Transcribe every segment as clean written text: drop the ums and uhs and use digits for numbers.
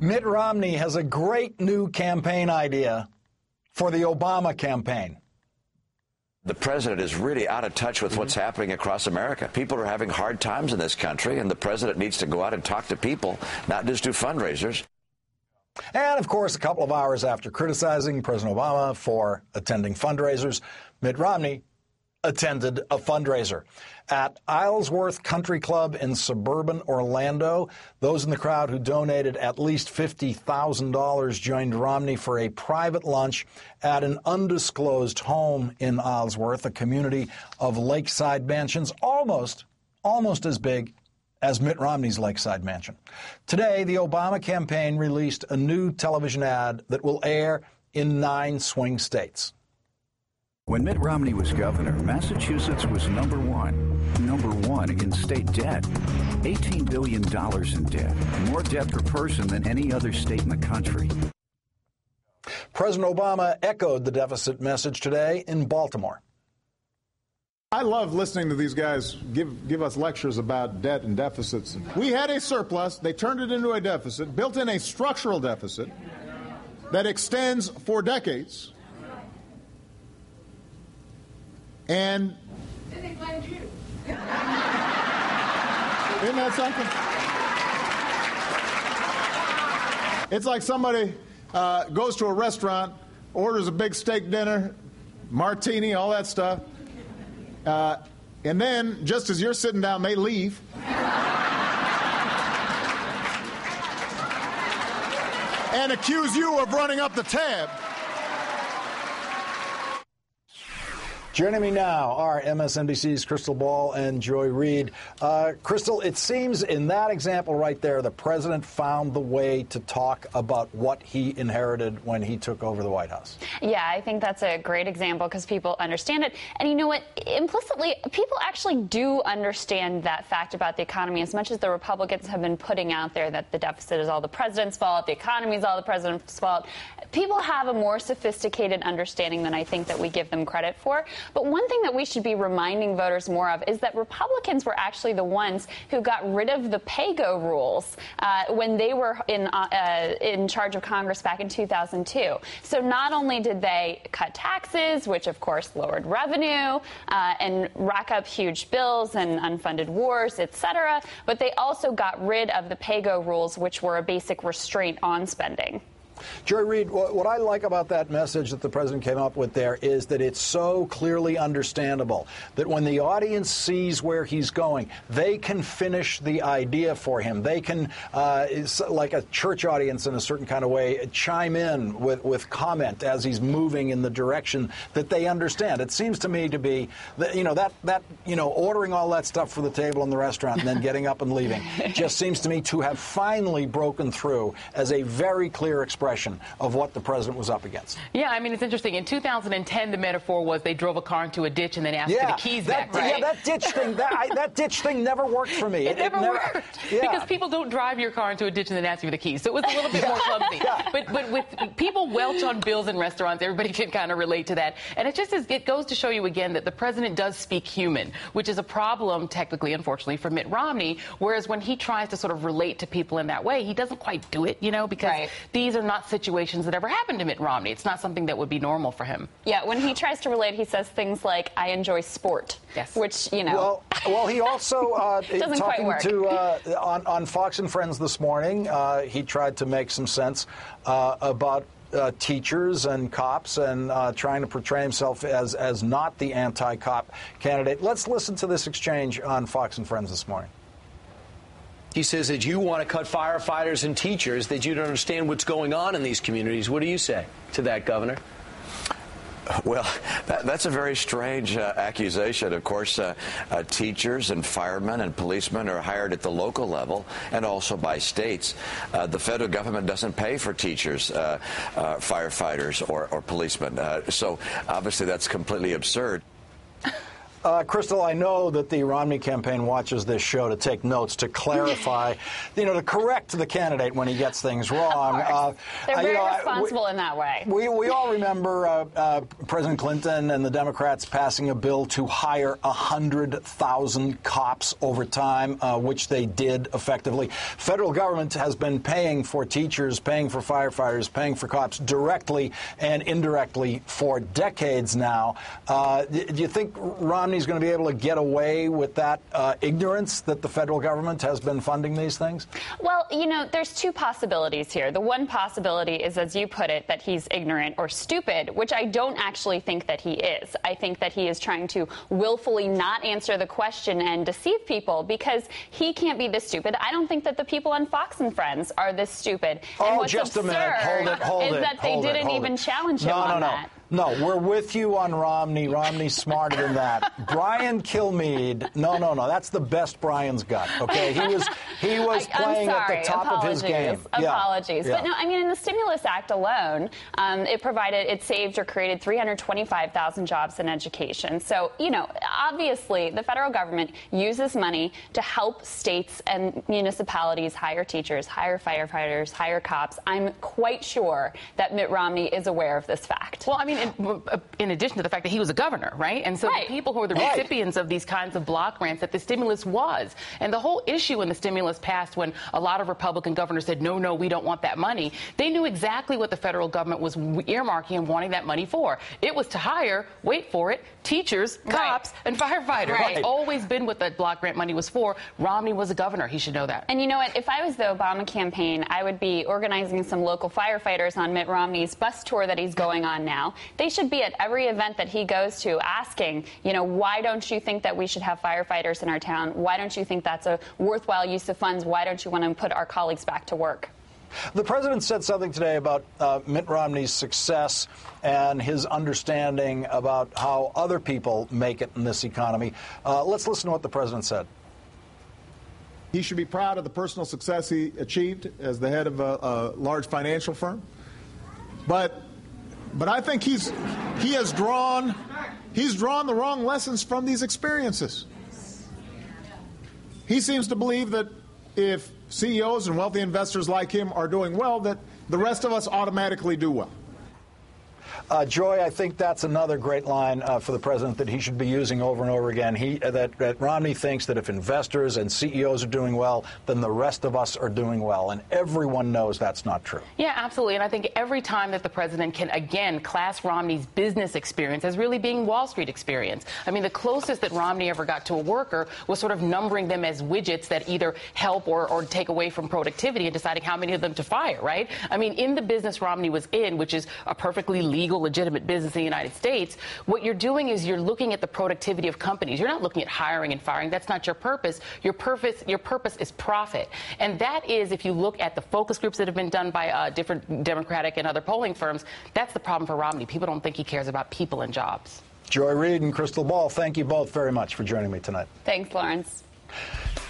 Mitt Romney has a great new campaign idea for the Obama campaign. The president is really out of touch with what's happening across America. People are having hard times in this country, and the president needs to go out and talk to people, not just do fundraisers. And, of course, a couple of hours after criticizing President Obama for attending fundraisers, Mitt Romney attended a fundraiser at Islesworth Country Club in suburban Orlando. Those in the crowd who donated at least $50,000 joined Romney for a private lunch at an undisclosed home in Islesworth, a community of lakeside mansions almost as big as Mitt Romney's lakeside mansion. Today, the Obama campaign released a new television ad that will air in 9 swing states. When Mitt Romney was governor, Massachusetts was number one in state debt. $18 billion in debt, more debt per person than any other state in the country. President Obama echoed the deficit message today in Baltimore. I love listening to these guys give us lectures about debt and deficits. We had a surplus. They turned it into a deficit, built in a structural deficit that extends for decades. And then they blamed you. Isn't that something? It's like somebody goes to a restaurant, orders a big steak dinner, martini, all that stuff, and then, just as you're sitting down, they leave. And accuse you of running up the tab. Joining me now are MSNBC's Crystal Ball and Joy Reid. Crystal, it seems in that example right there, the president found the way to talk about what he inherited when he took over the White House. Yeah, I think that's a great example because people understand it. And you know what? Implicitly, people actually do understand that fact about the economy as much as the Republicans have been putting out there that the deficit is all the president's fault, the economy is all the president's fault. People have a more sophisticated understanding than I think that we give them credit for. But one thing that we should be reminding voters more of is that Republicans were actually the ones who got rid of the pay-go rules when they were in charge of Congress back in 2002. So not only did they cut taxes, which of course lowered revenue and rack up huge bills and unfunded wars, etc., but they also got rid of the pay-go rules, which were a basic restraint on spending. Joy Reid, what I like about that message that the president came up with there is that it's so clearly understandable that when the audience sees where he's going, they can finish the idea for him. They can, like a church audience in a certain kind of way, chime in with comment as he's moving in the direction that they understand. It seems to me to be, that ordering all that stuff for the table in the restaurant and then getting up and leaving just seems to me to have finally broken through as a very clear expression of what the president was up against. Yeah, I mean, it's interesting. In 2010, the metaphor was they drove a car into a ditch and then asked for the keys back, right? Yeah, that ditch thing never worked for me. It never worked. Yeah. Because people don't drive your car into a ditch and then ask you for the keys. So it was a little bit more clumsy. But with people welch on bills in restaurants, everybody can kind of relate to that. And it goes to show you again that the president does speak human, which is a problem, technically, unfortunately, for Mitt Romney. Whereas when he tries to sort of relate to people in that way, he doesn't quite do it, because these are not situations that ever happened to Mitt Romney. It's not something that would be normal for him. Yeah, when he tries to relate, he says things like, I enjoy sport, which, Well, he also, doesn't quite work. On Fox and Friends this morning, he tried to make some sense about teachers and cops and trying to portray himself as not the anti-cop candidate. Let's listen to this exchange on Fox and Friends this morning. He says that you want to cut firefighters and teachers, that you don't understand what's going on in these communities. What do you say to that, Governor? Well, that's a very strange accusation. Of course, teachers and firemen and policemen are hired at the local level and also by states. The federal government doesn't pay for teachers, firefighters, or policemen. So obviously that's completely absurd. Crystal, I know that the Romney campaign watches this show to take notes, to clarify, to correct the candidate when he gets things wrong. They're very responsible in that way. We all remember President Clinton and the Democrats passing a bill to hire 100,000 cops over time, which they did effectively. Federal government has been paying for teachers, paying for firefighters, paying for cops directly and indirectly for decades now. Do you think Romney's going to be able to get away with that ignorance that the federal government has been funding these things? Well, there's two possibilities here. The one possibility is, as you put it, that he's ignorant or stupid, which I don't actually think that he is. I think that he is trying to willfully not answer the question and deceive people because he can't be this stupid. I don't think that the people on Fox and Friends are this stupid. And what's just a minute. Hold it. Is that they didn't even challenge him on that. No, we're with you on Romney. Romney's smarter than that. Brian Kilmeade, no. That's the best Brian's got. Okay, he was playing at the top of his game. Apologies, but no, I mean, in the stimulus act alone, it saved or created 325,000 jobs in education. So obviously, the federal government uses money to help states and municipalities hire teachers, hire firefighters, hire cops. I'm quite sure that Mitt Romney is aware of this fact. Well, I mean, in addition to the fact that he was a governor, right? And so the people who are the recipients of these kinds of block grants that the stimulus was. And the whole issue when the stimulus passed, when a lot of Republican governors said, no, we don't want that money, they knew exactly what the federal government was earmarking and wanting that money for. It was to hire, wait for it, teachers, cops, and firefighters. It's always been what that block grant money was for. Romney was a governor. He should know that. And you know what? If I was the Obama campaign, I would be organizing some local firefighters on Mitt Romney's bus tour that he's going on now. They should be at every event that he goes to asking, why don't you think that we should have firefighters in our town? Why don't you think that's a worthwhile use of funds? Why don't you want to put our colleagues back to work? The president said something today about Mitt Romney's success and his understanding about how other people make it in this economy. Let's listen to what the president said. He should be proud of the personal success he achieved as the head of a large financial firm. But I think he's drawn the wrong lessons from these experiences. He seems to believe that if CEOs and wealthy investors like him are doing well, that the rest of us automatically do well. Joy, I think that's another great line for the president that he should be using over and over again. That Romney thinks that if investors and CEOs are doing well, then the rest of us are doing well. And everyone knows that's not true. Yeah, absolutely. And I think every time that the president can, again, class Romney's business experience as really being Wall Street experience. I mean, the closest that Romney ever got to a worker was sort of numbering them as widgets that either help or take away from productivity and deciding how many of them to fire, right? I mean, in the business Romney was in, which is a perfectly legal, legitimate business in the United States, what you're doing is you're looking at the productivity of companies. You're not looking at hiring and firing. That's not your purpose. Your purpose is profit. And that is, if you look at the focus groups that have been done by different Democratic and other polling firms, that's the problem for Romney. People don't think he cares about people and jobs. Joy Reid and Crystal Ball, thank you both very much for joining me tonight. Thanks, Lawrence.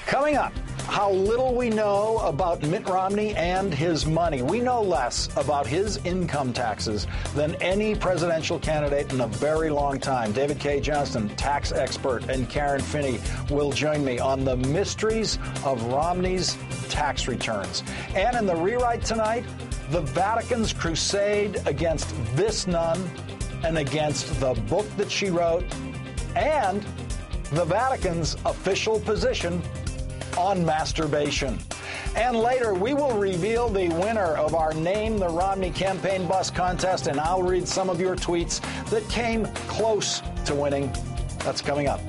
Coming up, how little we know about Mitt Romney and his money. We know less about his income taxes than any presidential candidate in a very long time. David K. Johnston, tax expert, and Karen Finney will join me on the mysteries of Romney's tax returns. And in the rewrite tonight, the Vatican's crusade against this nun and against the book that she wrote, and the Vatican's official position on masturbation. And later, we will reveal the winner of our Name the Romney Campaign Bus contest, and I'll read some of your tweets that came close to winning. That's coming up.